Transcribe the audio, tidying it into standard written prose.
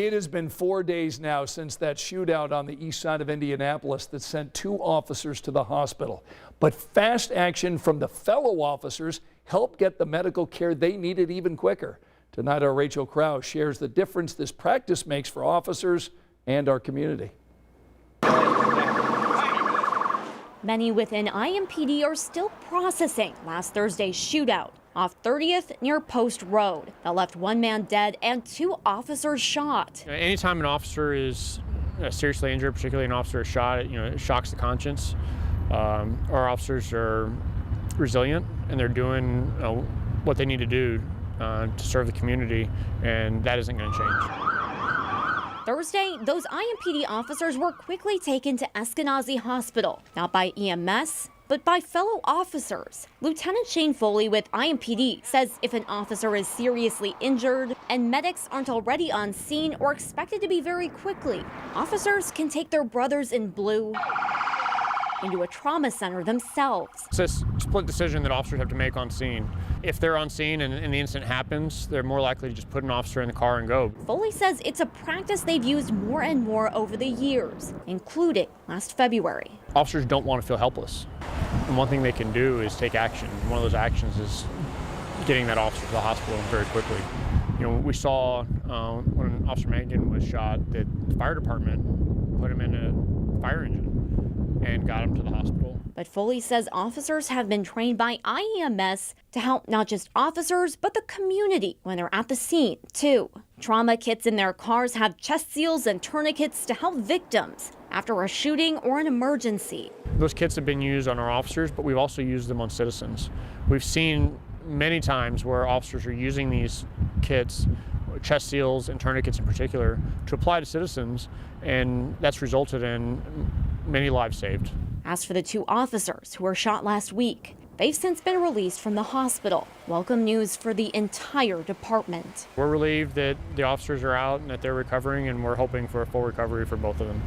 It has been 4 days now since that shootout on the east side of Indianapolis that sent 2 officers to the hospital. But fast action from the fellow officers helped get the medical care they needed even quicker. Tonight, our Rachel Krause shares the difference this practice makes for officers and our community. Many within IMPD are still processing last Thursday's shootout off 30th near Post Road that left 1 man dead and 2 officers shot. Anytime an officer is seriously injured, particularly an officer is shot, it shocks the conscience. Our officers are resilient and they're doing what they need to do to serve the community, and that isn't going to change. Thursday, those IMPD officers were quickly taken to Eskenazi Hospital, not by EMS, but by fellow officers. Lieutenant Shane Foley with IMPD says if an officer is seriously injured and medics aren't already on scene or expected to be very quickly, officers can take their brothers in blue into a trauma center themselves. It's a split decision that officers have to make on scene. If they're on scene and the incident happens, they're more likely to just put an officer in the car and go. Foley says it's a practice they've used more and more over the years, including last February. Officers don't want to feel helpless. And one thing they can do is take action. One of those actions is getting that officer to the hospital very quickly. We saw when Officer Mangan was shot that the fire department put him in a fire engine and got him to the hospital. But Foley says officers have been trained by IEMS to help not just officers, but the community when they're at the scene, too. Trauma kits in their cars have chest seals and tourniquets to help victims after a shooting or an emergency. Those kits have been used on our officers, but we've also used them on citizens. We've seen many times where officers are using these kits, chest seals and tourniquets in particular, to apply to citizens, and that's resulted in many lives saved. As for the 2 officers who were shot last week, they've since been released from the hospital. Welcome news for the entire department. We're relieved that the officers are out and that they're recovering, and we're hoping for a full recovery for both of them.